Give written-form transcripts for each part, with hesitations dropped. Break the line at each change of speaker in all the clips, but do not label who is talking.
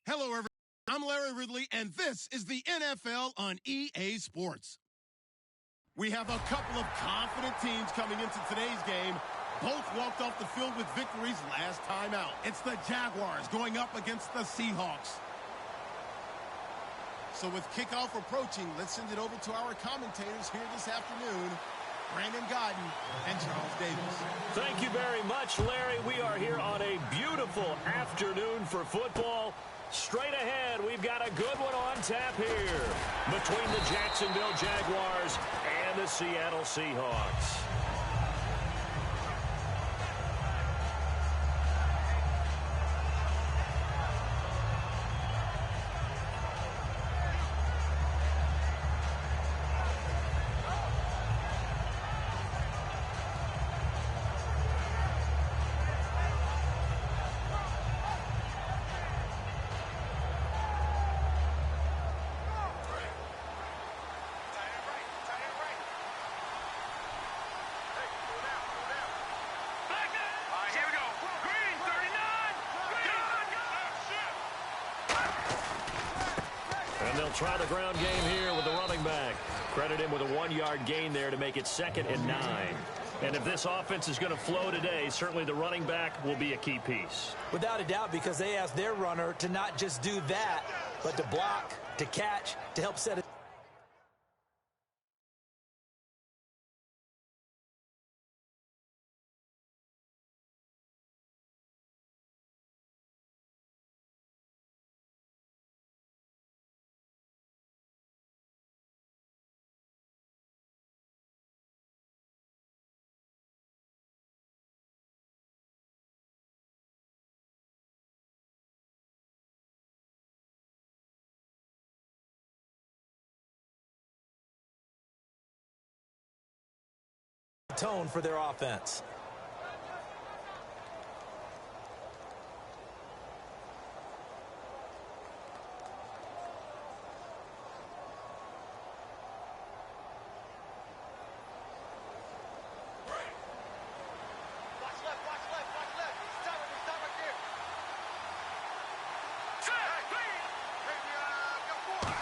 Hello, everyone. I'm Larry Ridley, and this is the NFL on EA Sports. We have a couple of confident teams coming into today's game. Both walked off the field with victories last time out. It's the Jaguars going up against the Seahawks. So with kickoff approaching, let's send it over to our commentators here this afternoon, Brandon Godden and Charles Davis.
Thank you very much, Larry. We are here on a beautiful afternoon for football. Straight ahead, we've got a good one on tap here between the Jacksonville Jaguars and the Seattle Seahawks. They'll try the ground game here with the running back. Credit him with a 1-yard gain there to make it 2nd and 9. And if this offense is going to flow today, certainly the running back will be a key piece.
Without a doubt, because they asked their runner to not just do that, but to block, to catch, to help set it. Tone for their offense.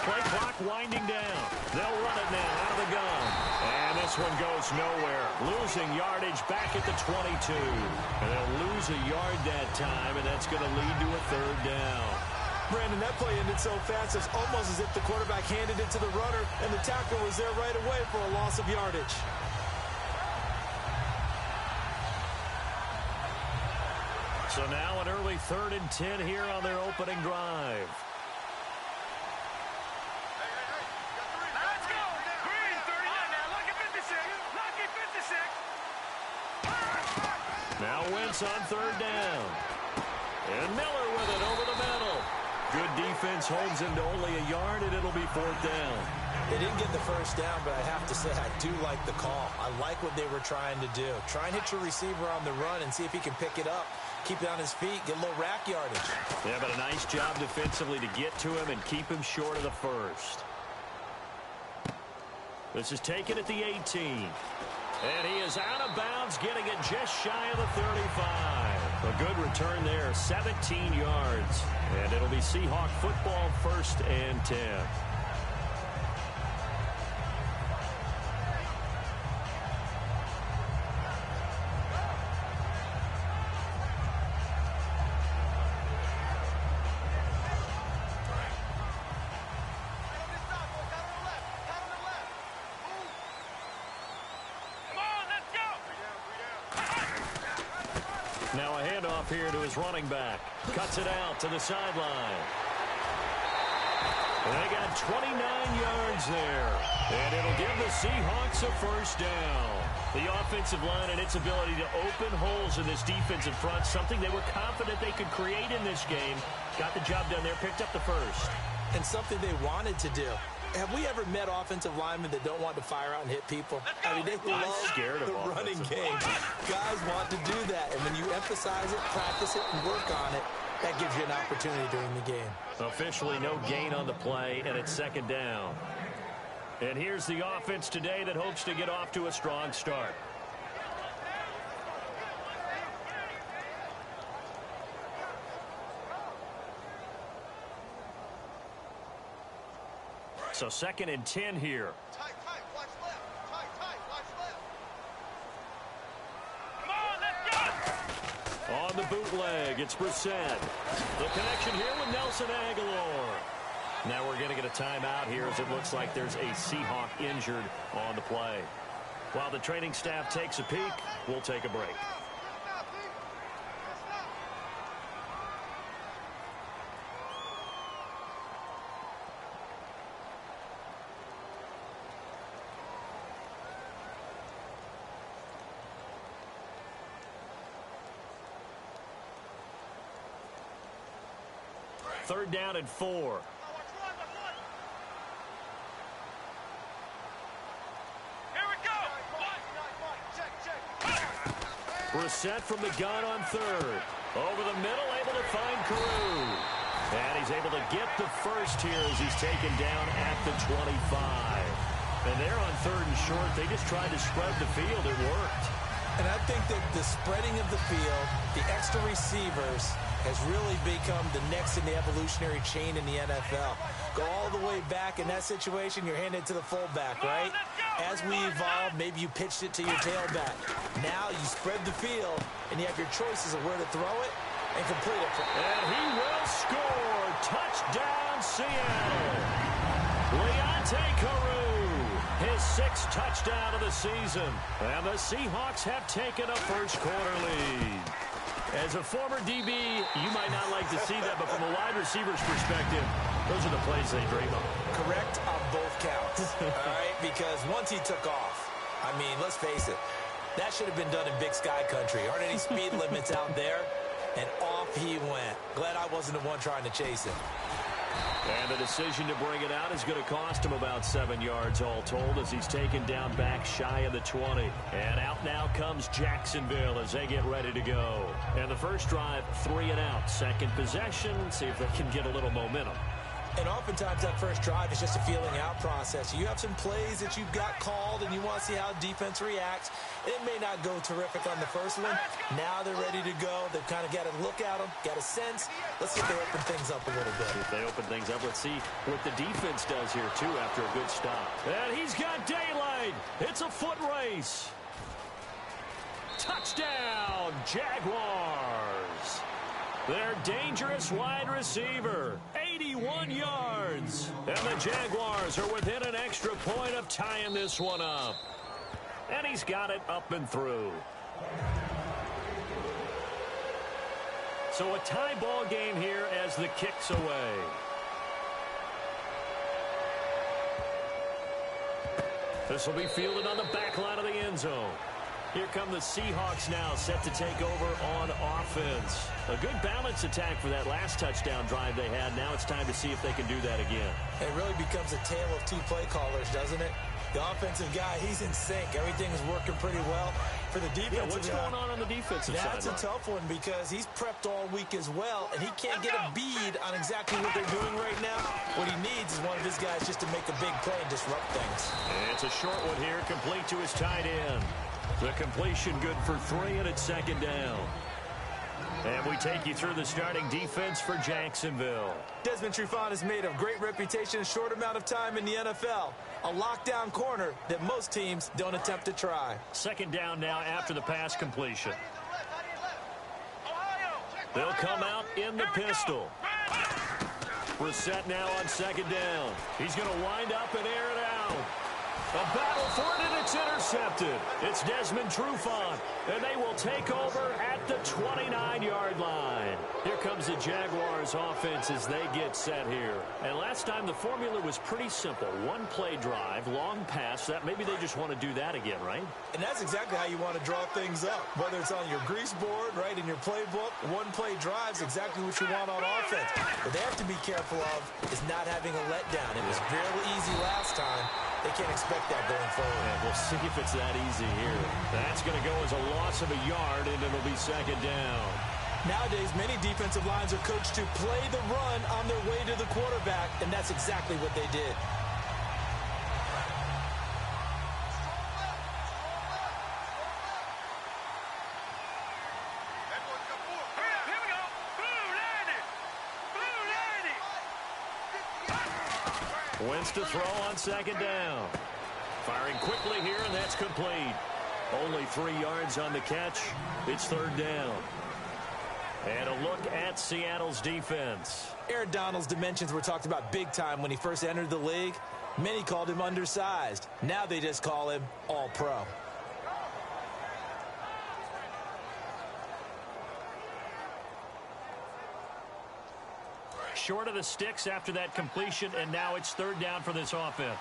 Play clock winding down. They'll run it now out of the gun. And this one goes nowhere. Losing yardage back at the 22. And they'll lose a yard that time, and that's going to lead to a 3rd down.
Brandon, that play ended so fast, it's almost as if the quarterback handed it to the runner, and the tackle was there right away for a loss of yardage.
So now an early 3rd and 10 here on their opening drive. Now Wentz on 3rd down. And Miller with it over the middle. Good defense holds him to only a yard, and it'll be 4th down.
They didn't get the first down, but I have to say I do like the call. I like what they were trying to do. Try and hit your receiver on the run and see if he can pick it up. Keep it on his feet, get a little rack yardage.
Yeah, but a nice job defensively to get to him and keep him short of the first. This is taken at the 18. And he is out of bounds, getting it just shy of the 35. A good return there, 17 yards. And it'll be Seahawk football, 1st and 10. Now a handoff here to his running back. Cuts it out to the sideline. They got 29 yards there. And it'll give the Seahawks a 1st down. The offensive line and its ability to open holes in this defensive front, something they were confident they could create in this game. Got the job done there, picked up the 1st.
And something they wanted to do. Have we ever met offensive linemen that don't want to fire out and hit people? I mean, they love the running game. Guys want to do that. And when you emphasize it, practice it, and work on it, that gives you an opportunity during the game.
Officially no gain on the play, and it's 2nd down. And here's the offense today that hopes to get off to a strong start. So 2nd and 10 here.
Tight, watch left. Tight, watch left. Come on, let's go!
On the bootleg, it's Brissett. The connection here with Nelson Aguilar. Now we're going to get a timeout here as it looks like there's a Seahawk injured on the play. While the training staff takes a peek, we'll take a break. Third down and 4. Brissett from the gun on 3rd. Over the middle, able to find Carew. And he's able to get the first here as he's taken down at the 25. And they're on 3rd and short. They just tried to spread the field. It worked.
And I think that the spreading of the field, the extra receivers, has really become the next in the evolutionary chain in the NFL. Go all the way back in that situation, you're handing it to the fullback, right? As we evolve, maybe you pitched it to your tailback. Now you spread the field, and you have your choices of where to throw it and complete it.
And he will score. Touchdown, Seattle. Leonte Carew, his 6th touchdown of the season. And the Seahawks have taken a first-quarter lead. As a former DB, you might not like to see that, but from a wide receiver's perspective, those are the plays they dream of.
Correct on both counts, all right? Because once he took off, I mean, let's face it, that should have been done in Big Sky country. Aren't any speed limits out there? And off he went. Glad I wasn't the one trying to chase him.
And the decision to bring it out is going to cost him about 7 yards all told as he's taken down back shy of the 20. And out now comes Jacksonville as they get ready to go. And the first drive, 3 and out. Second possession, see if they can get a little momentum.
And oftentimes that first drive is just a feeling out process. You have some plays that you've got called and you want to see how defense reacts. It may not go terrific on the first one. Now they're ready to go. They've kind of got to look at them, got a sense. Let's see if they open things up a little bit.
If they open things up, let's see what the defense does here, too, after a good stop. And he's got daylight. It's a foot race. Touchdown, Jaguars. Their dangerous wide receiver, 81 yards. And the Jaguars are within an extra point of tying this one up. And he's got it up and through. So a tie ball game here as the kick's away. This will be fielded on the back line of the end zone. Here come the Seahawks now, set to take over on offense. A good balance attack for that last touchdown drive they had. Now it's time to see if they can do that again.
It really becomes a tale of 2 play callers, doesn't it? The offensive guy, he's in sync. Everything is working pretty well. For the defensive
what's going on the defensive side?
That's a tough one because he's prepped all week as well, and he can't get a bead on exactly what they're doing right now. What he needs is one of his guys just to make a big play and disrupt things.
And it's a short one here, complete to his tight end. The completion good for 3, and it's 2nd down. And we take you through the starting defense for Jacksonville.
Desmond Trufant has made a great reputation in a short amount of time in the NFL. A lockdown corner that most teams don't attempt to try.
2nd down now after the pass completion. They'll come out in the pistol. Brissett now on 2nd down. He's going to wind up and air it out. A battle for it, and it's intercepted. It's Desmond Trufant, and they will take over at the 29-yard line. Here comes the Jaguars offense as they get set here. And last time the formula was pretty simple. 1-play drive, long pass. That maybe they just want to do that again, right?
And that's exactly how you want to draw things up. Whether it's on your grease board, right, in your playbook, 1-play drive is exactly what you want on offense. What they have to be careful of is not having a letdown. It was fairly easy last time. They can't expect that going forward.
Yeah, we'll see if it's that easy here. That's going to go as a loss of a yard, and it'll be 2nd down.
Nowadays, many defensive lines are coached to play the run on their way to the quarterback, and that's exactly what they did.
Wins to throw on second down. Firing quickly here, and that's complete. Only 3 yards on the catch. It's third down. And a look at Seattle's defense.
Aaron Donald's dimensions were talked about big time when he first entered the league. Many called him undersized. Now they just call him all-pro.
Short of the sticks after that completion, and now it's third down for this offense.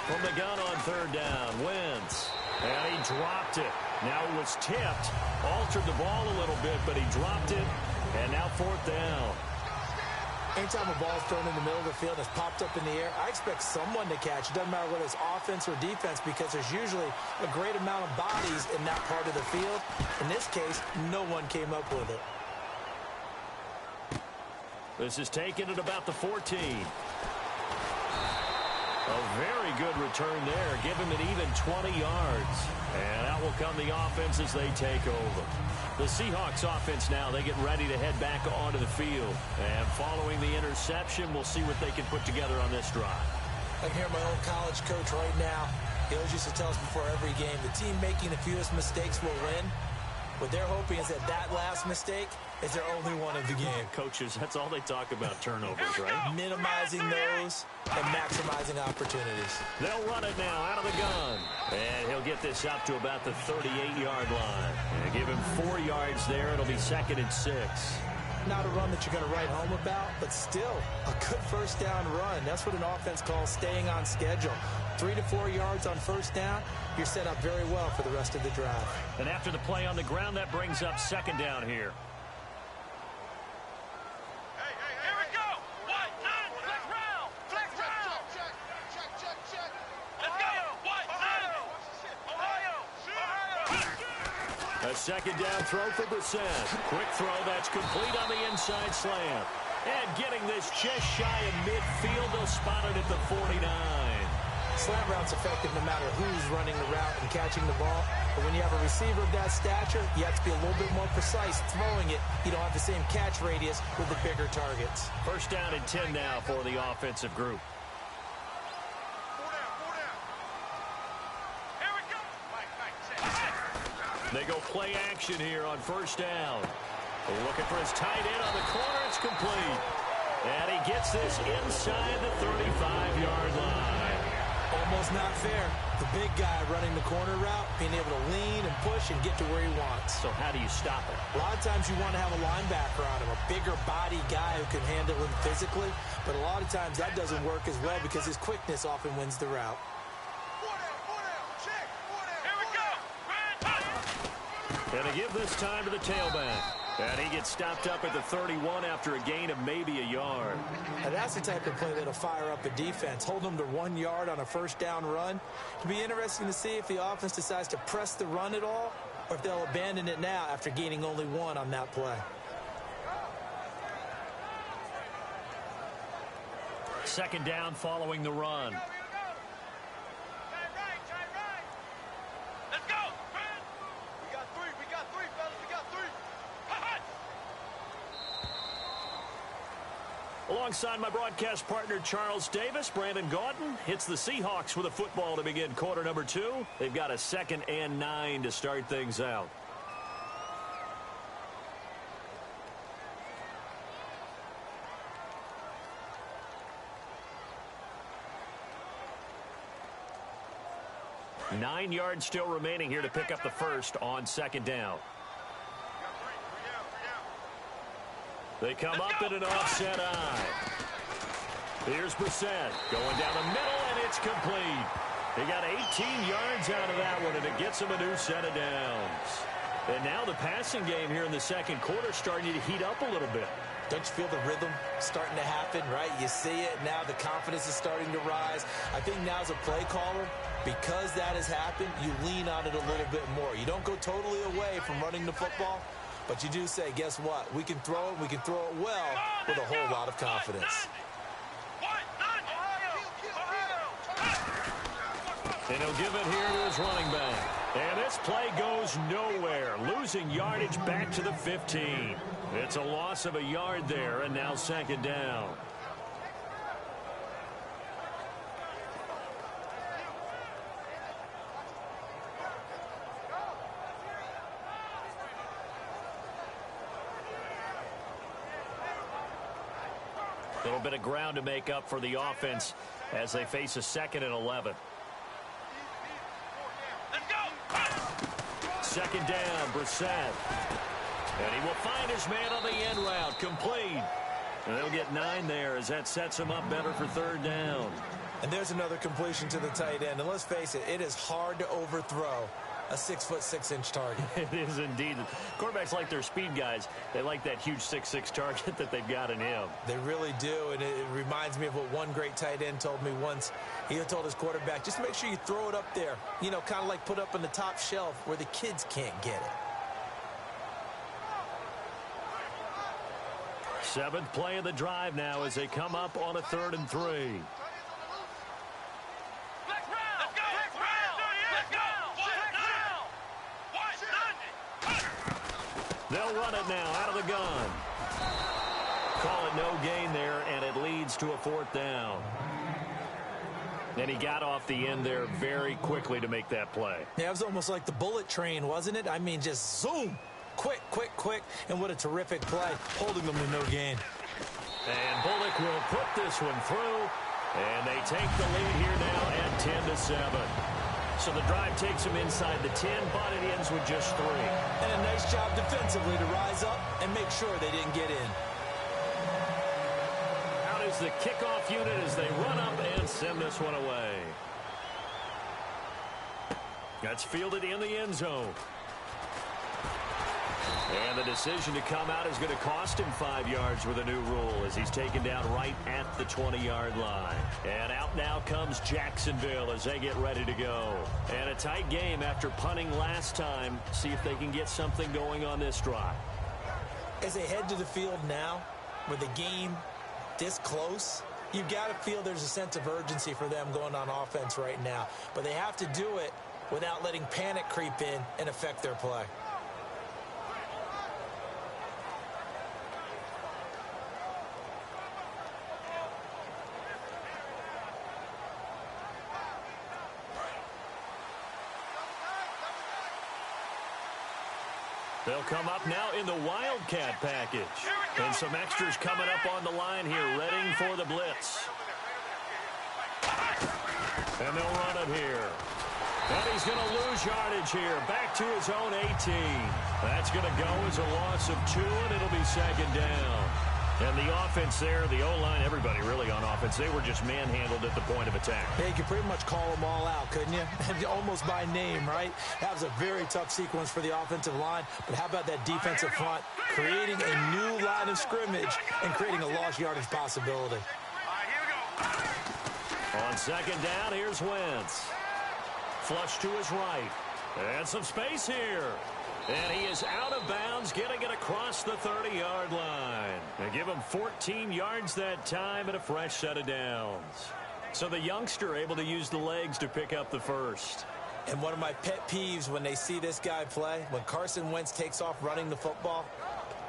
From the gun on third down, Wentz. And he dropped it. Now it was tipped. Altered the ball a little bit, but he dropped it. And now fourth down.
Anytime a ball's thrown in the middle of the field and it's popped up in the air, I expect someone to catch. It doesn't matter whether it's offense or defense, because there's usually a great amount of bodies in that part of the field. In this case, no one came up with it.
This is taken at about the 14. A very good return there. Give him an even 20 yards. And out will come the offense as they take over. The Seahawks offense now, they get ready to head back onto the field. And following the interception, we'll see what they can put together on this drive.
I can hear my old college coach right now. He always used to tell us before every game, the team making the fewest mistakes will win. What they're hoping is that that last mistake is their only one of the game.
Coaches, that's all they talk about, turnovers, right?
Minimizing those and maximizing opportunities.
They'll run it now out of the gun. And he'll get this up to about the 38-yard line. And give him 4 yards there. It'll be second and 6.
Not a run that you're going to write home about, but still a good first down run. That's what an offense calls staying on schedule. 3 to 4 yards on first down, you're set up very well for the rest of the drive.
And after the play on the ground, that brings up second down here.
Here we go. 1, 9, flex round. Flex round. Check. Let's go. 1, 9. Ohio.
A second down throw for Brissett. Quick throw, that's complete on the inside slant. And getting this just shy of midfield, they'll spot it at the 49.
Slant route's effective no matter who's running the route and catching the ball. But when you have a receiver of that stature, you have to be a little bit more precise throwing it. You don't have the same catch radius with the bigger targets.
First down and 10 now for the offensive group.
4 down. Here we go. Mike,
They go play action here on first down. Looking for his tight end on the corner. It's complete. And he gets this inside the 35-yard line.
Almost not fair. The big guy running the corner route, being able to lean and push and get to where he wants.
So how do you stop it?
A lot of times you want to have a linebacker on him, a bigger body guy who can handle him physically. But a lot of times that doesn't work as well because his quickness often wins the route.
4 down. Check. 4 down.
And to give this time to the tailback. And he gets stopped up at the 31 after a gain of maybe a yard.
And that's the type of play that'll fire up a defense. Hold them to 1 yard on a first down run. It'll be interesting to see if the offense decides to press the run at all or if they'll abandon it now after gaining only 1 on that play.
Second down following the run.
Try right. Let's go. We got 3, fellas. We got 3.
Alongside my broadcast partner, Charles Davis, Brandon Gaudin hits the Seahawks with a football to begin quarter number 2. They've got a 2nd and 9 to start things out. Nine yards still remaining here to pick up the first on second down. They come up in an offset eye. Here's Brissett going down the middle, and it's complete. He got 18 yards out of that one, and it gets him a new set of downs. And now the passing game here in the second quarter starting to heat up a little bit.
Don't you feel the rhythm starting to happen, right? You see it now. The confidence is starting to rise. I think now as a play caller, because that has happened, you lean on it a little bit more. You don't go totally away from running the football, but you do say, guess what? We can throw it. We can throw it well with a whole lot of confidence.
And he'll give it here to his running back. And this play goes nowhere, losing yardage back to the 15. It's a loss of a yard there, and now second down. A little bit of ground to make up for the offense as they face a 2nd and 11. Second down, Brissett. And he will find his man on the end route, complete. And they'll get 9 there as that sets him up better for third down.
And there's another completion to the tight end. And let's face it, it is hard to overthrow a 6'6" target.
It is indeed. Quarterbacks like their speed guys. They like that huge 6'6" target that they've got in him.
They really do, and it reminds me of what one great tight end told me once. He told his quarterback, just make sure you throw it up there. You know, kind of like put up on the top shelf where the kids can't get it.
7th play of the drive now as they come up on a 3rd and 3. They'll run it now out of the gun. Call it no gain there, and it leads to a 4th down. And he got off the end there very quickly to make that play.
Yeah, it was almost like the bullet train, wasn't it? I mean, just zoom. Quick, quick, quick. And what a terrific play, holding them to no gain.
And Bullock will put this one through. And they take the lead here now at 10-7. So the drive takes them inside the 10, but it ends with just 3.
And a nice job defensively to rise up and make sure they didn't get in.
Out is the kickoff unit as they run up and send this one away. That's fielded in the end zone. And the decision to come out is going to cost him 5 yards with a new rule as he's taken down right at the 20-yard line. And out now comes Jacksonville as they get ready to go. And a tight game after punting last time. See if they can get something going on this drive.
As they head to the field now, with the game this close, you've got to feel there's a sense of urgency for them going on offense right now. But they have to do it without letting panic creep in and affect their play.
They'll come up now in the Wildcat package. And some extras coming up on the line here, readying for the blitz. And they'll run it here. And he's going to lose yardage here, back to his own 18. That's going to go as a loss of 2, and it'll be second down. And the offense there, the O-line, everybody really on offense, they were just manhandled at the point of attack.
Yeah, you could pretty much call them all out, couldn't you? Almost by name, right? That was a very tough sequence for the offensive line. But how about that defensive front creating a new line of scrimmage and creating a lost yardage possibility?
On second down, here's Wentz. Flush to his right. And some space here. And he is out of bounds, getting it across the 30-yard line. They give him 14 yards that time and a fresh set of downs. So the youngster able to use the legs to pick up the first.
And one of my pet peeves when they see this guy play, when Carson Wentz takes off running the football,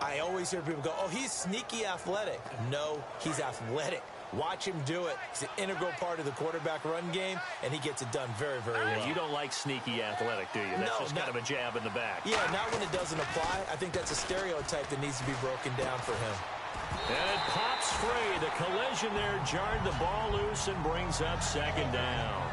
I always hear people go, oh, he's sneaky athletic. No, he's athletic. Watch him do it. It's an integral part of the quarterback run game, and he gets it done very, very well.
You don't like sneaky athletic, do you? That's just kind of a jab in the back.
Yeah, not when it doesn't apply. I think that's a stereotype that needs to be broken down for him.
And it pops free. The collision there jarred the ball loose and brings up second down.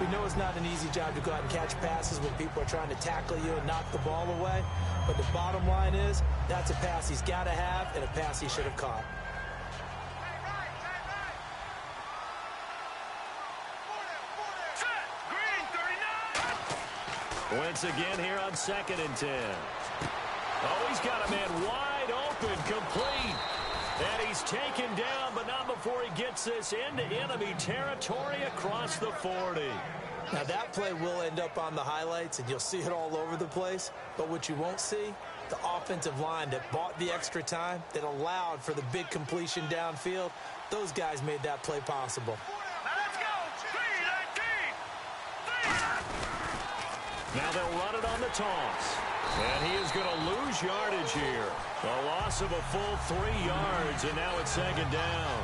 We know it's not an easy job to go out and catch passes when people are trying to tackle you and knock the ball away. But the bottom line is, that's a pass he's got to have and a pass he should have caught.
Once again here on 2nd and 10. Oh, he's got a man wide open, complete. And he's taken down, but not before he gets this into enemy territory across the 40.
Now, that play will end up on the highlights, and you'll see it all over the place. But what you won't see, the offensive line that bought the extra time, that allowed for the big completion downfield, those guys made that play possible.
Now they'll run it on the toss. And he is going to lose yardage here. A loss of a full 3 yards, and now it's second down.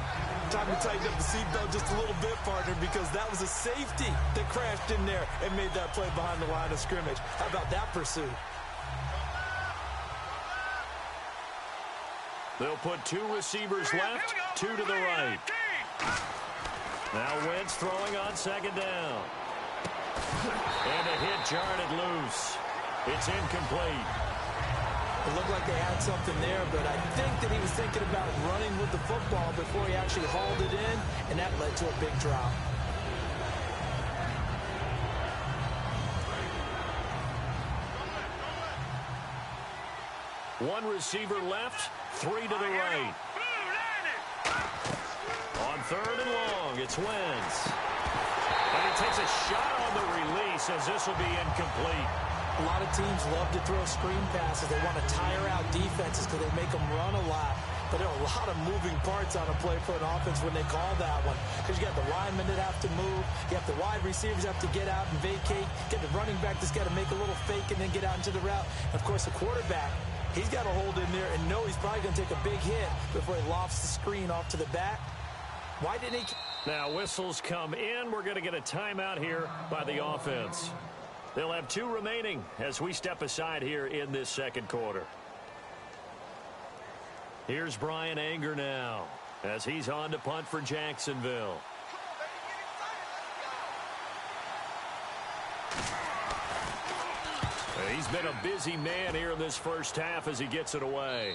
Time to tighten up the seatbelt just a little bit, partner, because that was a safety that crashed in there and made that play behind the line of scrimmage. How about that pursuit?
They'll put 2 receivers left, 2 to the right. Now Wentz throwing on second down. And a hit jarred it loose. It's incomplete.
It looked like they had something there, but I think that he was thinking about running with the football before he actually hauled it in, and that led to a big drop.
One receiver left, 3 to the right. On third and long, it's Wentz. And he takes a shot on the release as this will be incomplete.
A lot of teams love to throw screen passes. They want to tire out defenses because they make them run a lot. But there are a lot of moving parts on a play for an offense when they call that one. Because you got the linemen that have to move. You have the wide receivers have to get out and vacate. You got the running back that's got to make a little fake and then get out into the route. And, of course, the quarterback, he's got to hold in there and know he's probably going to take a big hit before he lofts the screen off to the back. Why didn't he?
Now whistles come in. We're going to get a timeout here by the offense. They'll have 2 remaining as we step aside here in this second quarter. Here's Brian Anger now as he's on to punt for Jacksonville. He's been a busy man here in this first half as he gets it away.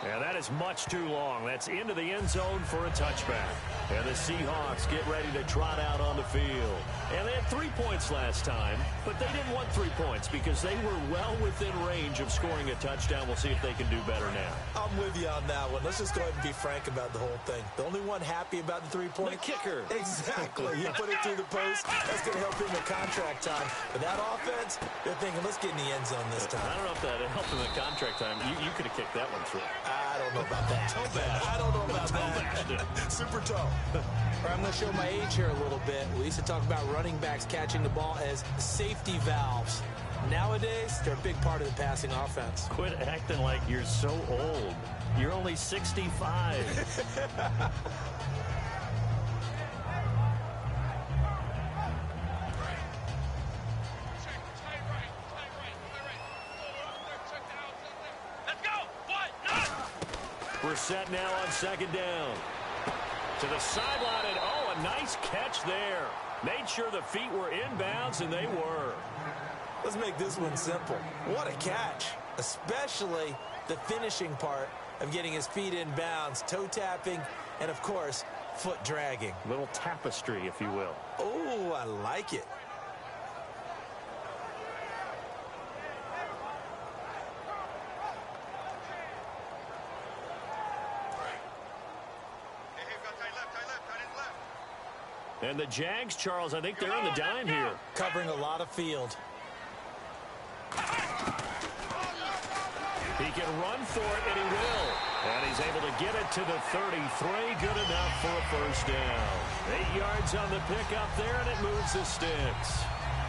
And that is much too long. That's into the end zone for a touchback. And the Seahawks get ready to trot out on the field. And they had 3 points last time, but they didn't want 3 points because they were well within range of scoring a touchdown. We'll see if they can do better now.
I'm with you on that one. Let's just go ahead and be frank about the whole thing. The only one happy about the 3-point.
The kicker.
Exactly. You put it through the post. That's going to help him in contract time. But that offense, they're thinking, let's get in the end zone this time.
I don't know if that helped him in contract time. You could have kicked that one through.
I don't know about that.
Toe bad.
I don't know about that. Super toe. I'm going to show my age here a little bit. We used to talk about running backs catching the ball as safety valves. Nowadays, they're a big part of the passing offense.
Quit acting like you're so old. You're only 65. We're set now on second down. To the sideline, and oh, a nice catch there. Made sure the feet were inbounds, and they were.
Let's make this one simple. What a catch, especially the finishing part of getting his feet in bounds, toe tapping, and, of course, foot dragging.
Little tapestry, if you will.
Oh, I like it.
And the Jags, Charles, I think they're on the dime here.
Covering a lot of field.
He can run for it, and he will. And he's able to get it to the 33. Good enough for a first down. 8 yards on the pickup there, and it moves the sticks.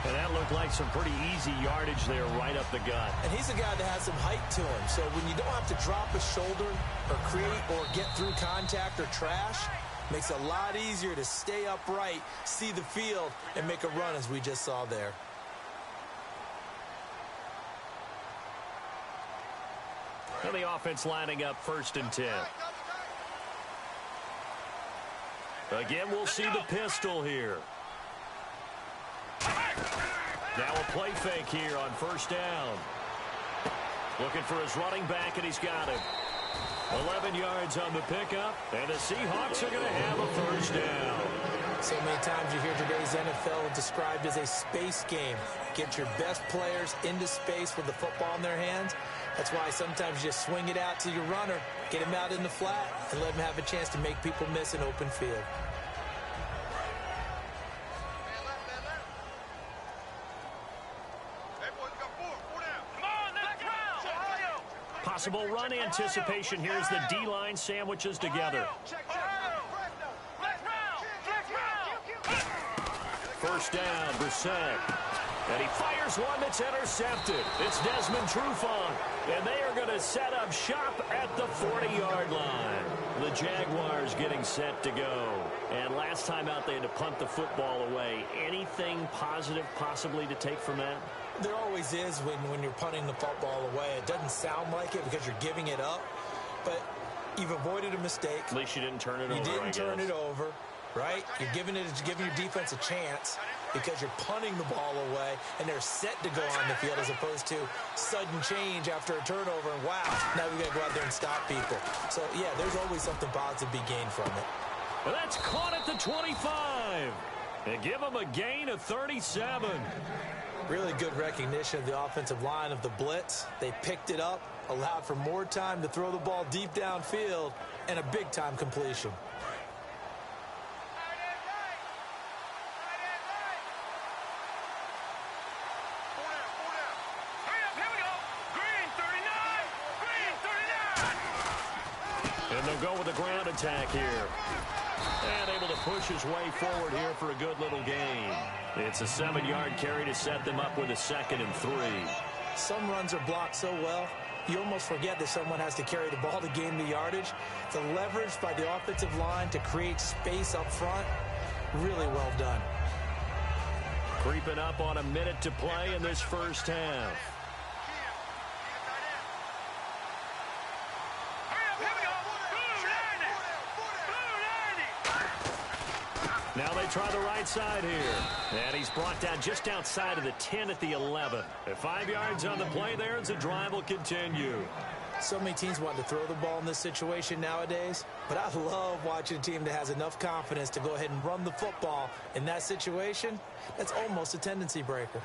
And that looked like some pretty easy yardage there right up the gut.
And he's a guy that has some height to him. So when you don't have to drop a shoulder or create or get through contact or trash, makes it a lot easier to stay upright, see the field, and make a run as we just saw there.
And the offense lining up 1st and 10. Again, we'll see the pistol here. Now a play fake here on 1st down. Looking for his running back, and he's got him. 11 yards on the pickup, and the Seahawks are going to have a first down.
So many times you hear today's NFL described as a space game. Get your best players into space with the football in their hands. That's why sometimes you just swing it out to your runner, get him out in the flat, and let him have a chance to make people miss an open field.
Possible run anticipation. Here's the D-line sandwiches together. First down, Brissett. And he fires one that's intercepted. It's Desmond Trufant, and they are going to set up shop at the 40-yard line. The Jaguars getting set to go. And last time out, they had to punt the football away. Anything positive possibly to take from that?
There always is when you're punting the football away. It doesn't sound like it because you're giving it up, but you've avoided a mistake.
At least you didn't turn it over,
You didn't turn it over, right? You're giving your defense a chance because you're punting the ball away, and they're set to go on the field as opposed to sudden change after a turnover, and wow, now we've got to go out there and stop people. So, yeah, there's always something positive to be gained from it.
Well, that's caught at the 25. And give them a gain of 37.
Really good recognition of the offensive line of the blitz. They picked it up, allowed for more time to throw the ball deep downfield, and a big-time completion.
And they'll go with a ground attack here. And able to push his way forward here for a good little gain. It's a 7-yard carry to set them up with a 2nd and 3.
Some runs are blocked so well, you almost forget that someone has to carry the ball to gain the yardage. The leverage by the offensive line to create space up front, really well done.
Creeping up on a minute to play in this first half. Now they try the right side here. And he's brought down just outside of the 10 at the 11. At 5 yards on the play there, and the drive will continue.
So many teams want to throw the ball in this situation nowadays, but I love watching a team that has enough confidence to go ahead and run the football. In that situation, that's almost a tendency breaker.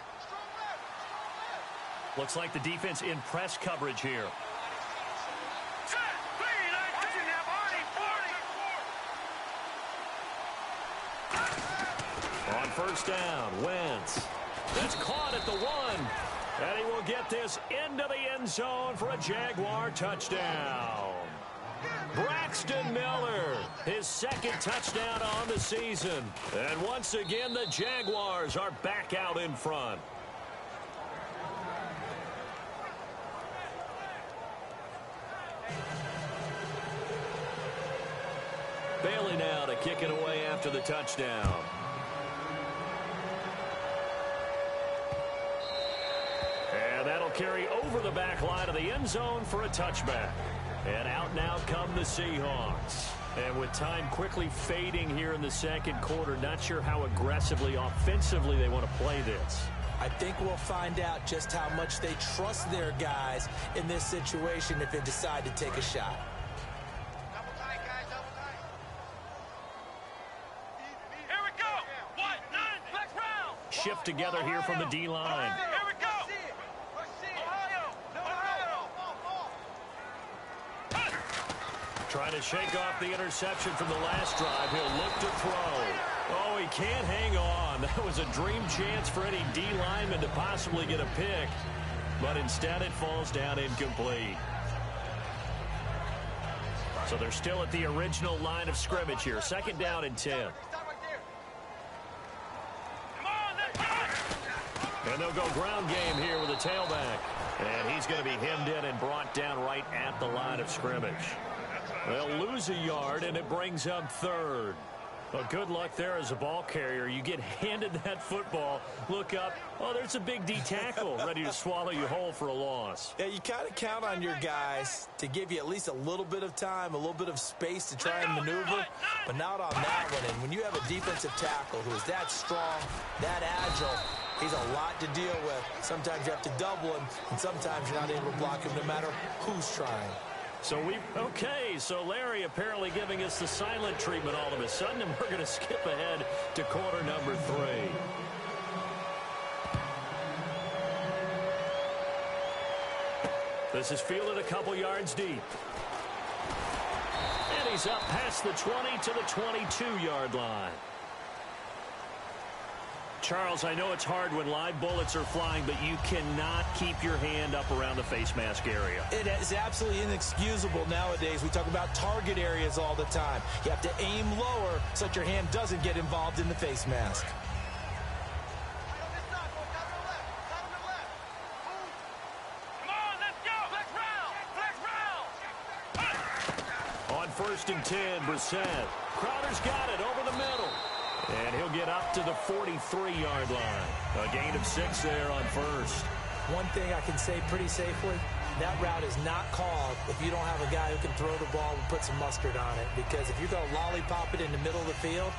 Looks like the defense in press coverage here. On first down, Wentz. That's caught at the 1. And he will get this into the end zone for a Jaguar touchdown. Braxton Miller, his 2nd touchdown on the season. And once again, the Jaguars are back out in front. Bailey now to kick it away after the touchdown. And that'll carry over the back line of the end zone for a touchback. And out now come the Seahawks. And with time quickly fading here in the second quarter, not sure how aggressively, offensively they want to play this.
I think we'll find out just how much they trust their guys in this situation if they decide to take a shot.
Here we go. 1, 9, flex round.
Shift together here from the D-line.
Here we go.
Trying to shake off the interception from the last drive. He'll look to throw. Oh, he can't hang on. That was a dream chance for any D lineman to possibly get a pick. But instead it falls down incomplete. So they're still at the original line of scrimmage here. 2nd down and 10. And they'll go ground game here with a tailback. And he's going to be hemmed in and brought down right at the line of scrimmage. They'll lose a yard, and it brings up 3rd. Well, good luck there as a ball carrier. You get handed that football, look up, oh, there's a big D tackle ready to swallow you whole for a loss.
Yeah, you kind of count on your guys to give you at least a little bit of time, a little bit of space to try and maneuver, but not on that one. And when you have a defensive tackle who is that strong, that agile, he's a lot to deal with. Sometimes you have to double him, and sometimes you're not able to block him no matter who's trying.
So Larry apparently giving us the silent treatment all of a sudden, and we're going to skip ahead to quarter number 3. This is fielded a couple yards deep. And he's up past the 20 to the 22-yard line. Charles, I know it's hard when live bullets are flying, but you cannot keep your hand up around the face mask area.
It is absolutely inexcusable nowadays. We talk about target areas all the time. You have to aim lower so that your hand doesn't get involved in the face mask.
1st and 10. Brissett. Crowder's got it over the middle. And he'll get up to the 43-yard line. A gain of 6 there on 1st.
One thing I can say pretty safely, that route is not called if you don't have a guy who can throw the ball and put some mustard on it. Because if you're going to lollipop it in the middle of the field,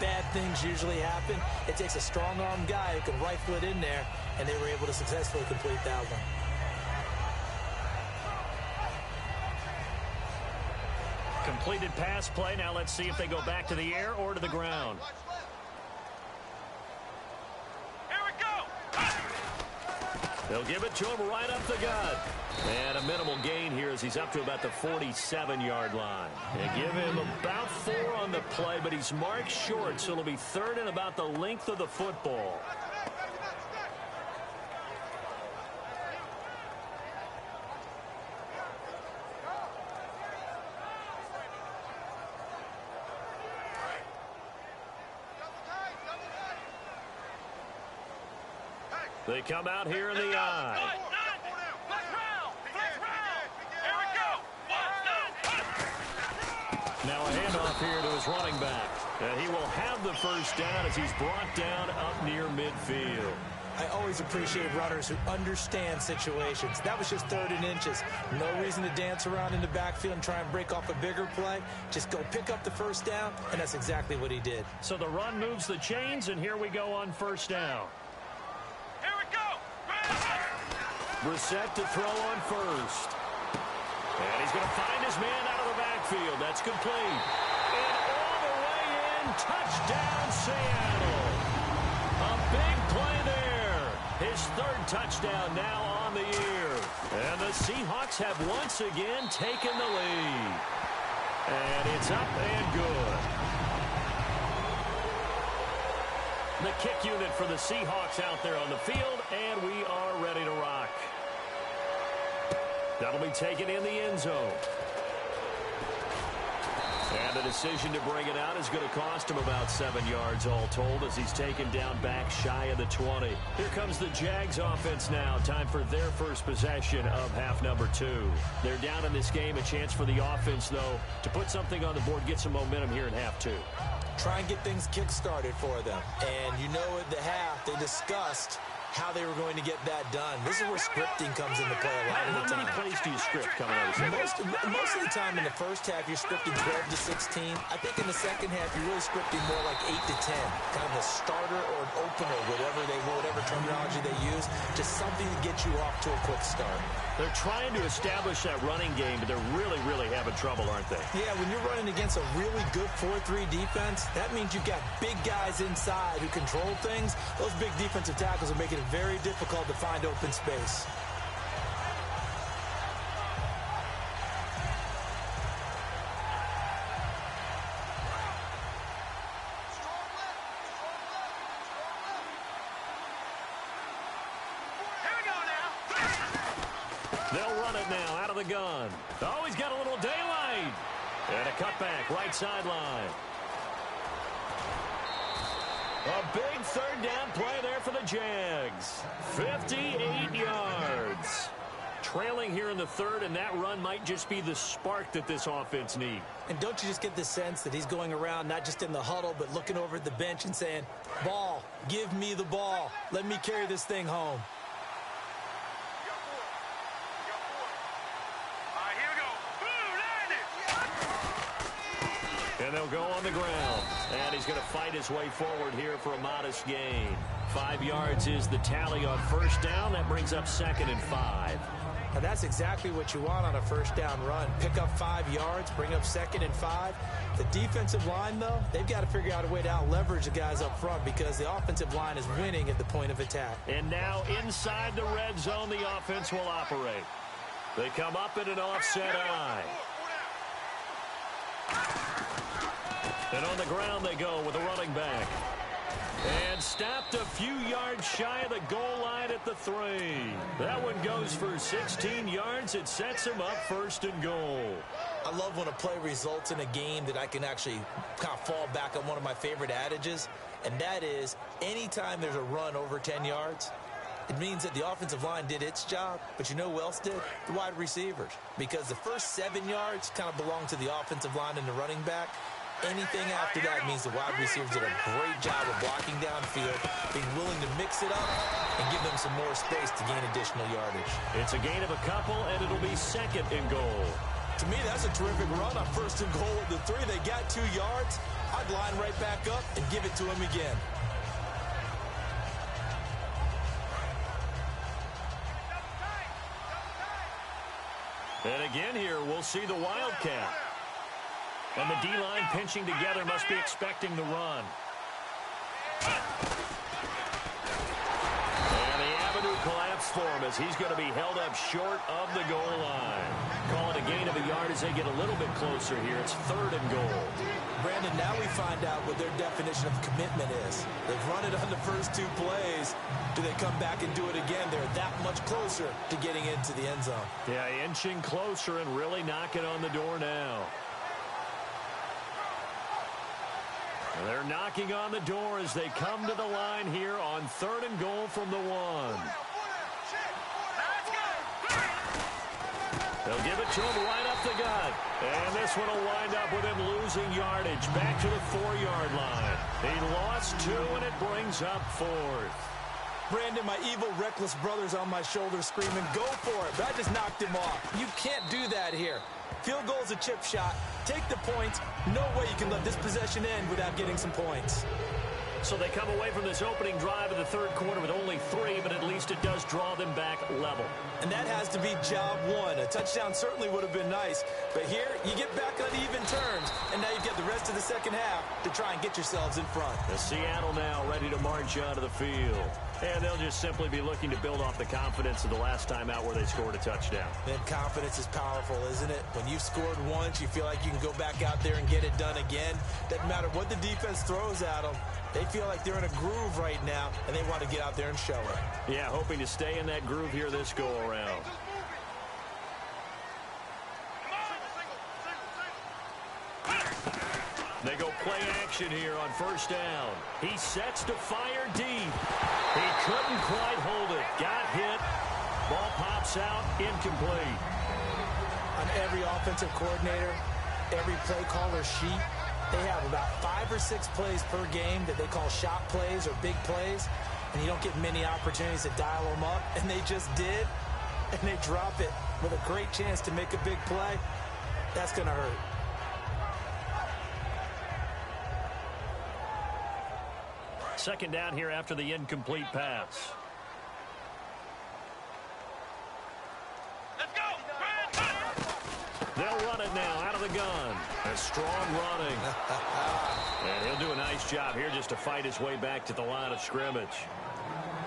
bad things usually happen. It takes a strong-armed guy who can rifle it in there, and they were able to successfully complete that one.
Completed pass play. Now let's see if they go back to the air or to the ground.
Here we go.
They'll give it to him right up the gut. And a minimal gain here as he's up to about the 47-yard line. And give him about 4 on the play, but he's marked short, so it'll be 3rd and about the length of the football. They come out here in the eye. Now a handoff here to his running back. And he will have the 1st down as he's brought down up near midfield.
I always appreciate runners who understand situations. That was just 3rd and inches. No reason to dance around in the backfield and try and break off a bigger play. Just go pick up the 1st down, and that's exactly what he did.
So the run moves the chains, and here we go on 1st down. Brissett to throw on 1st. And he's going to find his man out of the backfield. That's complete. And all the way in, touchdown Seattle. A big play there. His 3rd touchdown now on the year. And the Seahawks have once again taken the lead. And it's up and good. The kick unit for the Seahawks out there on the field, and we are ready to rock. That'll be taken in the end zone. And the decision to bring it out is going to cost him about 7 yards all told as he's taken down back shy of the 20. Here comes the Jags offense now. Time for their first possession of half number 2. They're down in this game. A chance for the offense, though, to put something on the board, get some momentum here in half 2.
Try and get things kick-started for them. And you know at the half, they discussed how they were going to get that done. This is where scripting comes into play a lot of the time.
How many plays do you script coming out of the
most of the time in the first half, you're scripting 12 to 16. I think in the second half, you're really scripting more like 8 to 10. Kind of a starter or an opener, whatever terminology they use. Just something to get you off to a quick start.
They're trying to establish that running game, but they're really, really having trouble, aren't they?
Yeah, when you're running against a really good 4-3 defense, that means you've got big guys inside who control things. Those big defensive tackles are making it very difficult to find open space.
They'll run it now out of the gun. Oh, he's got a little daylight. And a cutback right sideline. A big 3rd down play there for the Jags. 58 yards. Trailing here in the 3rd, and that run might just be the spark that this offense needs.
And don't you just get the sense that he's going around not just in the huddle, but looking over at the bench and saying, ball, give me the ball. Let me carry this thing home.
And they'll go on the ground. And he's going to fight his way forward here for a modest gain. 5 yards is the tally on 1st down. That brings up 2nd and 5.
And that's exactly what you want on a 1st down run. Pick up 5 yards, bring up 2nd and 5. The defensive line, though, they've got to figure out a way to out-leverage the guys up front because the offensive line is winning at the point of attack.
And now inside the red zone, the offense will operate. They come up in an offset eye. And on the ground they go with a running back. And stopped a few yards shy of the goal line at the 3. That one goes for 16 yards. It sets him up 1st and goal.
I love when a play results in a game that I can actually kind of fall back on one of my favorite adages, and that is anytime there's a run over 10 yards, It means that the offensive line did its job, but you know who else did? The wide receivers. Because the first 7 yards kind of belong to the offensive line and the running back. Anything after that means the wide receivers did a great job of blocking downfield, being willing to mix it up, and give them some more space to gain additional yardage.
It's a gain of a couple, and it'll be 2nd and goal.
To me, that's a terrific run on 1st and goal at the 3. They got 2 yards. I'd line right back up and give it to him again.
And again here, we'll see the Wildcat. And the D-line pinching together must be expecting the run. And the avenue collapsed for him as he's going to be held up short of the goal line. Call it a gain of a yard as they get a little bit closer here. It's 3rd and goal.
Brandon, now we find out what their definition of commitment is. They've run it on the first 2 plays. Do they come back and do it again? They're that much closer to getting into the end zone.
Yeah, inching closer and really knocking on the door now. They're knocking on the door as they come to the line here on 3rd and goal from the 1. They'll give it to him right up the gut. And this one will wind up with him losing yardage back to the 4-yard line. He lost 2, and it brings up 4th.
Brandon, my evil, reckless brother's on my shoulder screaming, go for it. But I just knocked him off. You can't do that here. Field goal's a chip shot. Take the points. No way you can let this possession end without getting some points.
So they come away from this opening drive of the 3rd quarter with only 3, but at least it does draw them back level.
And that has to be job 1. A touchdown certainly would have been nice. But here, you get back on even terms. And now you've got the rest of the second half to try and get yourselves in front.
The Seattle now ready to march onto the field. And they'll just simply be looking to build off the confidence of the last time out where they scored a touchdown.
Man, confidence is powerful, isn't it? When you've scored once, you feel like you can go back out there and get it done again. Doesn't matter what the defense throws at them. They feel like they're in a groove right now, and they want to get out there and show it.
Yeah, hoping to stay in that groove here this go-around. They go play action here on 1st down. He sets to fire deep. He couldn't quite hold it. Got hit. Ball pops out. Incomplete.
On every offensive coordinator, every play caller sheet, they have about 5 or 6 plays per game that they call shot plays or big plays, and you don't get many opportunities to dial them up, and they just did, and they drop it with a great chance to make a big play. That's going to hurt.
Second down here after the incomplete pass.
Let's go!
They'll run it now out of the gun. A strong running. And he'll do a nice job here just to fight his way back to the line of scrimmage.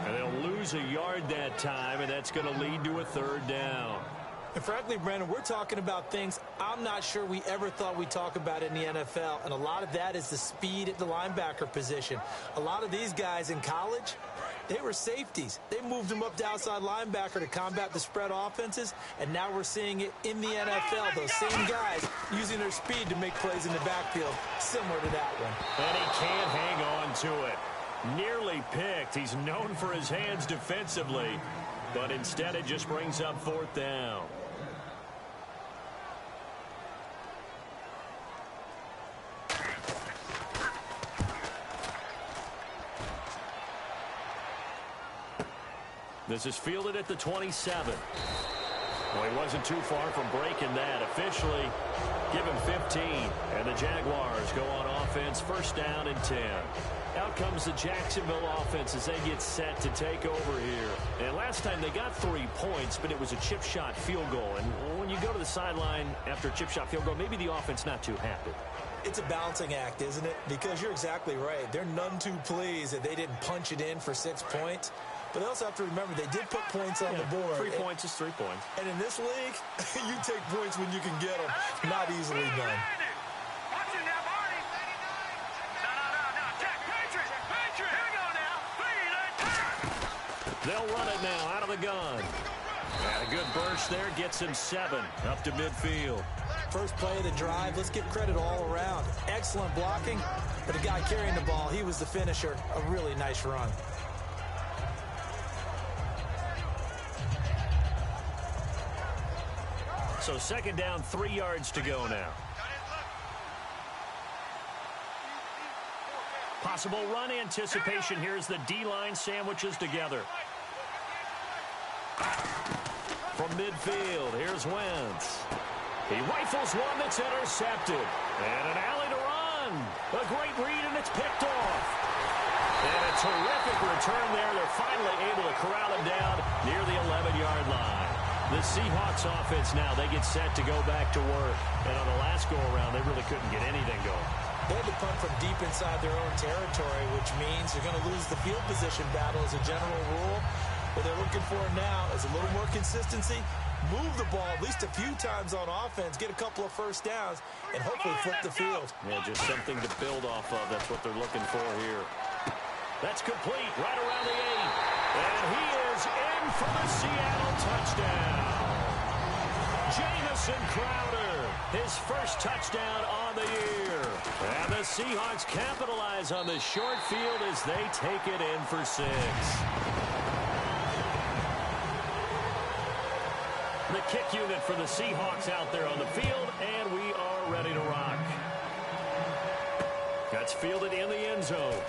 And they'll lose a yard that time, and that's going to lead to a 3rd down.
And frankly, Brandon, we're talking about things I'm not sure we ever thought we'd talk about in the NFL. And a lot of that is the speed at the linebacker position. A lot of these guys in college, they were safeties. They moved them up to outside linebacker to combat the spread offenses. And now we're seeing it in the NFL. Those same guys using their speed to make plays in the backfield, similar to that one.
And he can't hang on to it. Nearly picked. He's known for his hands defensively. But instead it just brings up 4th down. This is fielded at the 27. Well, he wasn't too far from breaking that. Officially, give him 15. And the Jaguars go on offense, 1st down and 10. Out comes the Jacksonville offense as they get set to take over here. And last time they got 3 points, but it was a chip shot field goal. And when you go to the sideline after a chip shot field goal, maybe the offense not too happy.
It's a balancing act, isn't it? Because you're exactly right. They're none too pleased that they didn't punch it in for 6 points. But they also have to remember they did put points on the board.
3 points is 3 points.
And in this league, you take points when you can get them. Not easily done.
Watch it now, Barney. No. Check. Patriot. Here we go now.
They'll run it now out of the gun. And a good burst there gets him 7 up to midfield.
First play of the drive, let's give credit all around. Excellent blocking, but the guy carrying the ball, he was the finisher. A really nice run.
So second down, 3 yards to go now. Possible run anticipation here as the D-line sandwiches together. From midfield, here's Wentz. He rifles one that's intercepted. And an alley to run. A great read, and it's picked off. And a terrific return there. They're finally able to corral him down near the 11-yard line. The Seahawks offense now, they get set to go back to work. And on the last go-around, they really couldn't get anything going.
They had to punt from deep inside their own territory, which means they're going to lose the field position battle as a general rule. What they're looking for now is a little more consistency, move the ball at least a few times on offense, get a couple of first downs, and hopefully flip the field.
Yeah, just something to build off of. That's what they're looking for here. That's complete, right around the 8. And he is in for the Seattle touchdown. Jamison Crowder, his first touchdown on the year. And the Seahawks capitalize on the short field as they take it in for 6. The kick unit for the Seahawks out there on the field, and we are ready to rock. That's fielded in the end zone.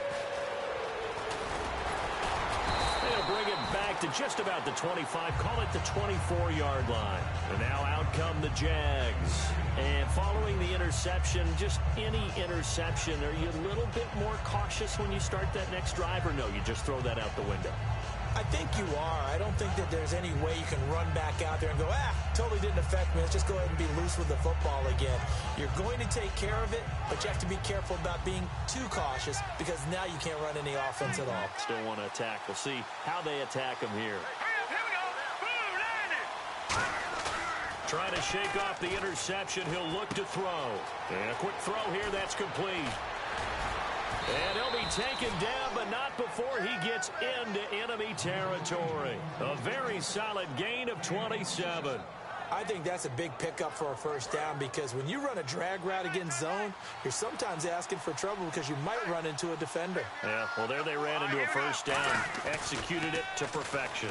They'll bring it back to just about the 25, call it the 24-yard line. And now out come the Jags. And following the interception, just any interception, are you a little bit more cautious when you start that next drive, or no, you just throw that out the window?
I think you are. I don't think that there's any way you can run back out there and go, totally didn't affect me. Let's just go ahead and be loose with the football again. You're going to take care of it, but you have to be careful about being too cautious because now you can't run any offense at all.
Still want to attack. We'll see how they attack him here. Trying to shake off the interception. He'll look to throw. And a quick throw here. That's complete. And he'll be taken down, but not before he gets into enemy territory. A very solid gain of 27.
I think that's a big pickup for a first down because when you run a drag route against zone, you're sometimes asking for trouble because you might run into a defender.
Yeah, well, there they ran into a first down. Executed it to perfection.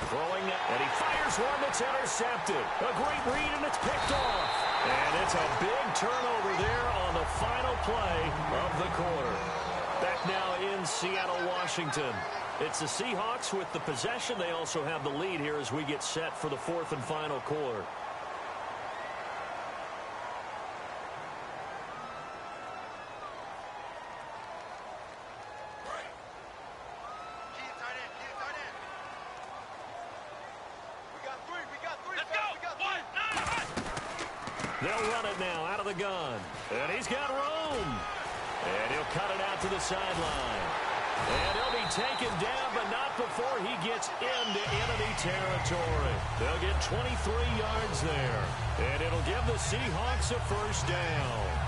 Throwing, and he fires one that's intercepted. A great read, and it's picked off. And it's a big turnover there on the final play of the quarter. Back now in Seattle, Washington. It's the Seahawks with the possession. They also have the lead here as we get set for the 4th and final quarter. They'll run it now out of the gun. And he's got room. And he'll cut it out to the sideline. And he'll be taken down, but not before he gets into enemy territory. They'll get 23 yards there. And it'll give the Seahawks a first down.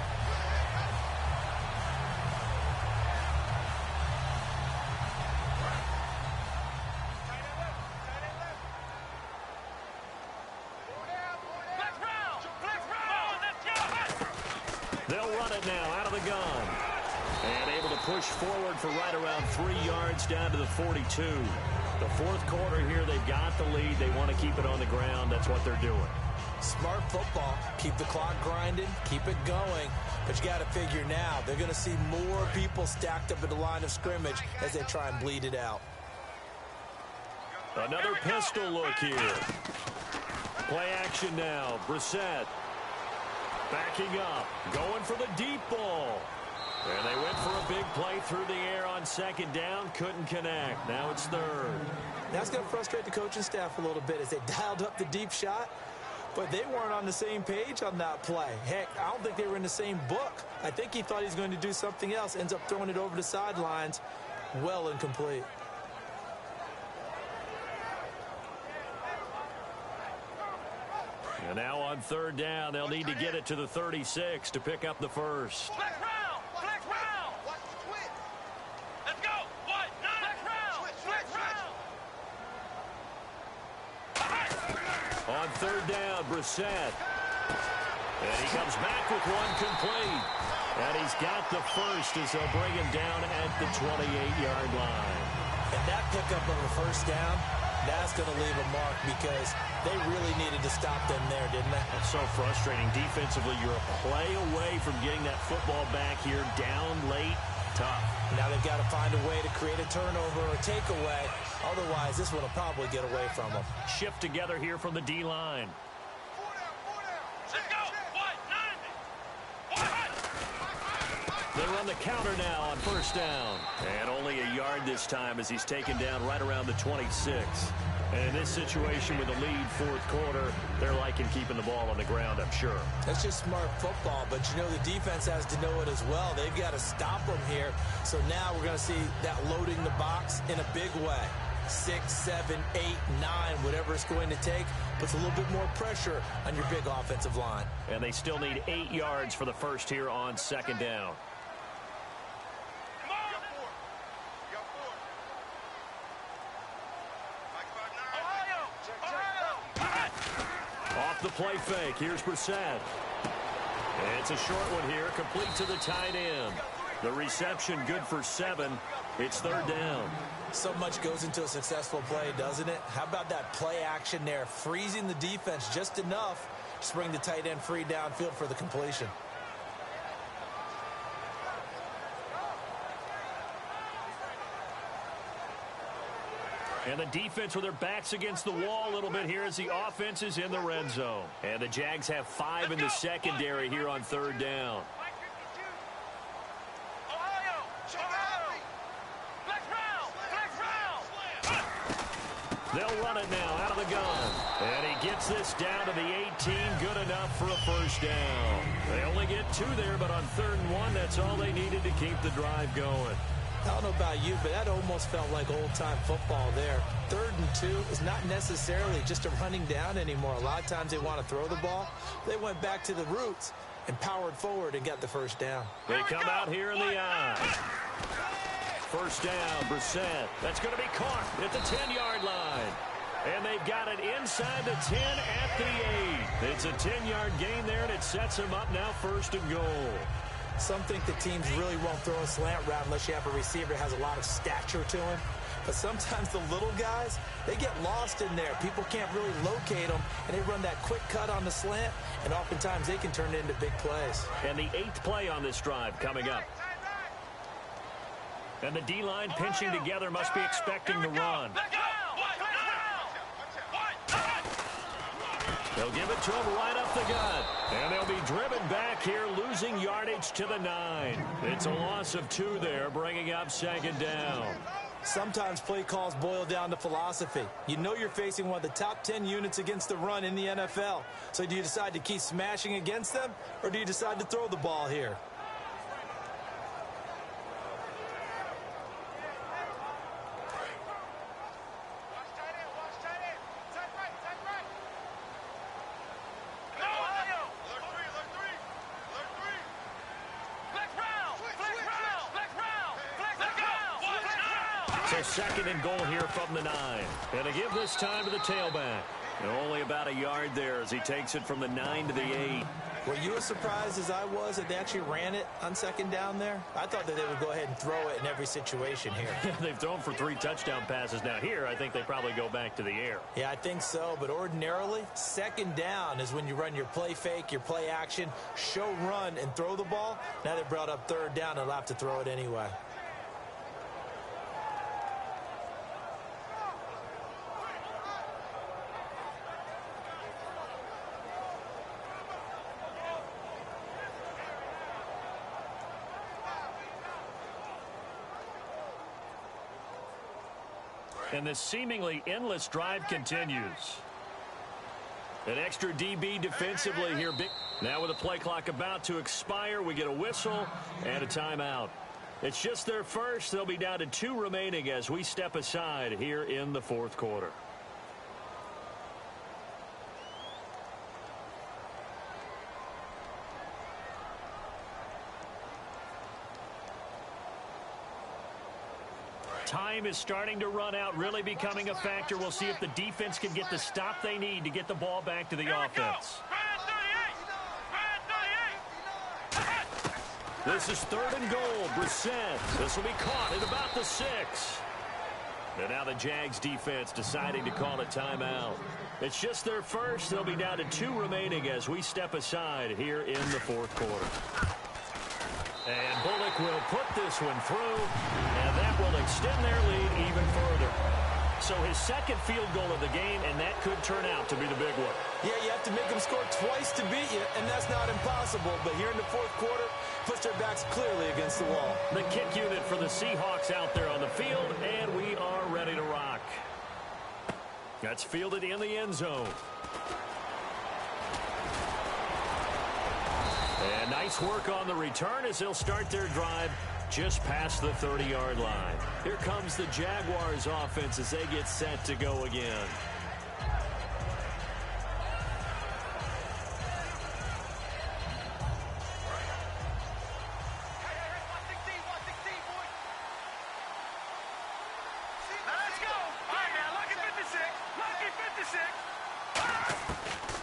They'll run it now out of the gun. And able to push forward for right around 3 yards down to the 42. The 4th quarter here, they've got the lead. They want to keep it on the ground. That's what they're doing.
Smart football. Keep the clock grinding. Keep it going. But you got to figure now, they're going to see more people stacked up at the line of scrimmage as they try and bleed it out.
Another pistol look here. Play action now. Brissett. Backing up, going for the deep ball. And they went for a big play through the air on second down, couldn't connect. Now it's 3rd.
That's going to frustrate the coaching staff a little bit as they dialed up the deep shot, but they weren't on the same page on that play. Heck, I don't think they were in the same book. I think he thought he was going to do something else, ends up throwing it over the sidelines, well incomplete.
And now on 3rd down, they'll need to get it to the 36 to pick up the first.
Flex round! Flex round! Let's go! What? Flex round! Flex round!
On 3rd down, Brissett. And he comes back with one complete. And he's got the first as they'll bring him down at the 28-yard line.
And that pickup of a first down, That's going to leave a mark because they really needed to stop them there, didn't they?
It's so frustrating. Defensively, you're a play away from getting that football back here, down late, tough.
Now they've got to find a way to create a turnover or takeaway. Otherwise, this one will probably get away from them.
Shift together here from the D-line.
Let's go.
They run the counter now on first down. And only a yard this time as he's taken down right around the 26. And in this situation with a lead fourth quarter, they're liking keeping the ball on the ground, I'm sure.
That's just smart football, but you know the defense has to know it as well. They've got to stop them here. So now we're going to see that loading the box in a big way. 6, 7, 8, 9, whatever it's going to take, puts a little bit more pressure on your big offensive line.
And they still need 8 yards for the first here on second down. Off the play fake, here's Brissett. It's a short one here, complete to the tight end. The reception good for 7. It's third down.
So much goes into a successful play, doesn't it? How about that play action there, freezing the defense just enough to bring the tight end free downfield for the completion.
And the defense with their backs against the wall a little bit here as the offense is in the red zone. And the Jags have 5 in the secondary here on third down. They'll run it now out of the gun. And he gets this down to the 18, good enough for a first down. They only get 2 there, but on 3rd and 1, that's all they needed to keep the drive going.
I don't know about you, but that almost felt like old-time football there. 3rd and 2 is not necessarily just a running down anymore. A lot of times they want to throw the ball. They went back to the roots and powered forward and got the first down.
They come out here in the eye. First down, Brissett. That's going to be caught at the 10-yard line. And they've got it inside the 10 at the 8. It's a 10-yard gain there, and it sets them up now 1st and goal.
Some think the teams really won't throw a slant route unless you have a receiver that has a lot of stature to him. But sometimes the little guys, they get lost in there. People can't really locate them, and they run that quick cut on the slant, and oftentimes they can turn it into big plays.
And the 8th play on this drive coming up. And the D-line pinching together must be expecting the run. They'll give it to him right up the gut. And they'll be driven back here, losing yardage to the 9. It's a loss of 2 there, bringing up 2nd down.
Sometimes play calls boil down to philosophy. You know you're facing one of the top 10 units against the run in the NFL. So do you decide to keep smashing against them, or do you decide to throw the ball here?
So 2nd and goal here from the 9. And to give this time to the tailback. And only about a yard there as he takes it from the 9 to the 8.
Were you as surprised as I was that they actually ran it on 2nd down there? I thought that they would go ahead and throw it in every situation here.
They've thrown for 3 touchdown passes. Now here, I think they probably go back to the air.
Yeah, I think so. But ordinarily, 2nd down is when you run your play fake, your play action, show run, and throw the ball. Now they brought up 3rd down, and they'll have to throw it anyway.
And this seemingly endless drive continues. An extra DB defensively here. Now with the play clock about to expire, we get a whistle and a timeout. It's just their first. They'll be down to 2 remaining as we step aside here in the 4th quarter. Time is starting to run out, really becoming a factor. We'll see if the defense can get the stop they need to get the ball back to the offense. This is 3rd and goal. Brissett. This will be caught at about the 6. And now the Jags defense deciding to call a timeout. It's just their first. They'll be down to 2 remaining as we step aside here in the fourth quarter. And Bullock will put this one through, and that will extend their lead even further. So his second field goal of the game, and that could turn out to be the big one.
Yeah, you have to make them score twice to beat you, and that's not impossible. But here in the fourth quarter, puts their backs clearly against the wall.
The kick unit for the Seahawks out there on the field, and we are ready to rock. That's fielded in the end zone. And nice work on the return as they'll start their drive just past the 30-yard line. Here comes the Jaguars offense as they get set to go again.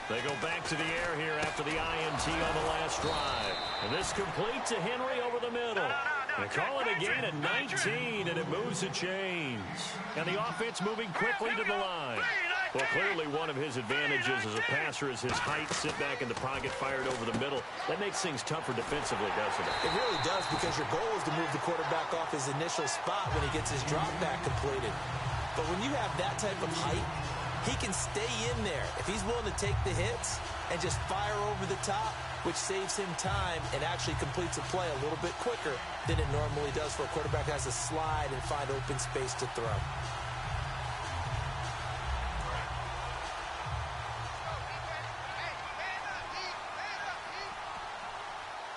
They go back to the air here after the INT on the last drive. And this complete to Henry over the middle. They call it a gain of 19, and it moves the chains. And the offense moving quickly to the line. Well, clearly one of his advantages as a passer is his height. Sit back in the pocket, fired over the middle. That makes things tougher defensively, doesn't it?
It really does, because your goal is to move the quarterback off his initial spot when he gets his drop back completed. But when you have that type of height, he can stay in there if he's willing to take the hits and just fire over the top, which saves him time and actually completes a play a little bit quicker than it normally does for a quarterback who has to slide and find open space to throw.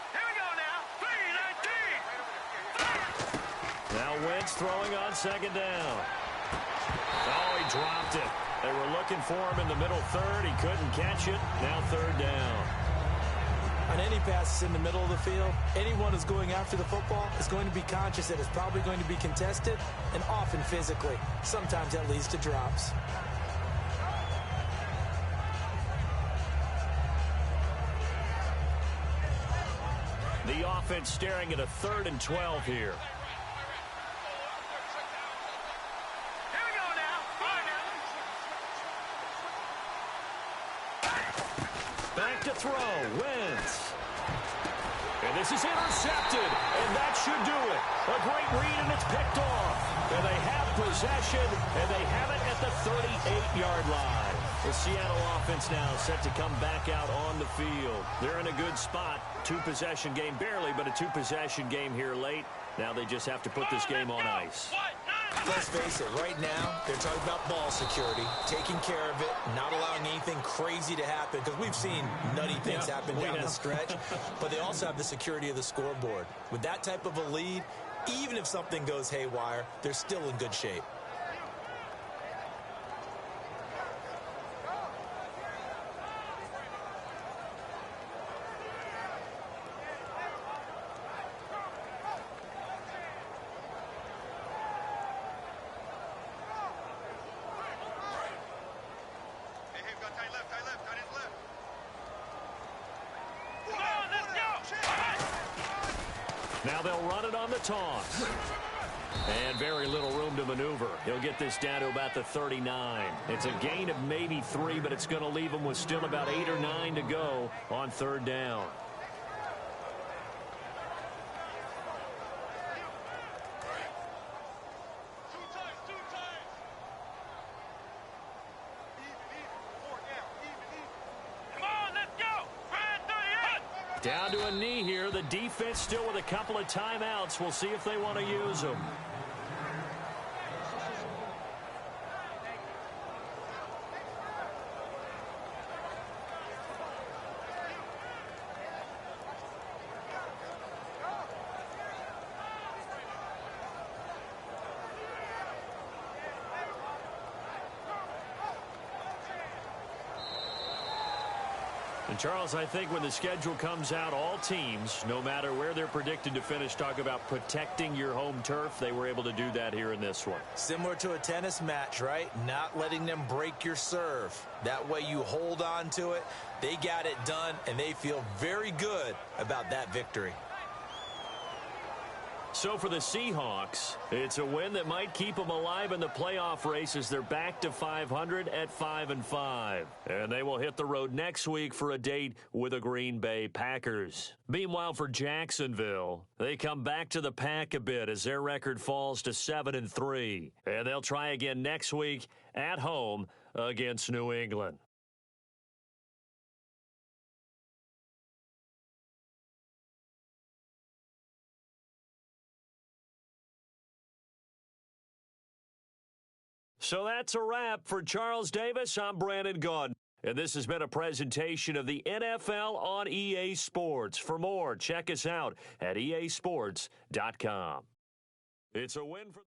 Here we go now. 3-19.
Now Wentz throwing on second down. Oh, he dropped it. They were looking for him in the middle third. He couldn't catch it. Now third down.
On any passes in the middle of the field, anyone who's going after the football is going to be conscious that it's probably going to be contested, and often physically. Sometimes that leads to drops.
The offense staring at a 3rd and 12 here. Back to throw, Wentz. And this is intercepted, and that should do it. A great read, and it's picked off. And they have possession, and they have it at the 38-yard line. The Seattle offense now set to come back out on the field. They're in a good spot. 2-possession game, barely, but a 2-possession game here late. Now they just have to put this game on ice.
Let's face it, right now, they're talking about ball security, taking care of it, not allowing anything crazy to happen, because we've seen nutty things happen down the stretch, but they also have the security of the scoreboard. With that type of a lead, even if something goes haywire, they're still in good shape.
Now they'll run it on the toss. And very little room to maneuver. He'll get this down to about the 39. It's a gain of maybe 3, but it's going to leave him with still about 8 or 9 to go on 3rd down. Down to a knee here. The defense still with a couple of timeouts. We'll see if they want to use them. And Charles, I think when the schedule comes out, all teams, no matter where they're predicted to finish, talk about protecting your home turf. They were able to do that here in this one.
Similar to a tennis match, right? Not letting them break your serve. That way you hold on to it. They got it done, and they feel very good about that victory.
So for the Seahawks, it's a win that might keep them alive in the playoff race as they're back to 500 at 5-5. And they will hit the road next week for a date with the Green Bay Packers. Meanwhile, for Jacksonville, they come back to the pack a bit as their record falls to 7-3. And they'll try again next week at home against New England. So that's a wrap. For Charles Davis, I'm Brandon Gaudin. And this has been a presentation of the NFL on EA Sports. For more, check us out at easports.com. It's a win for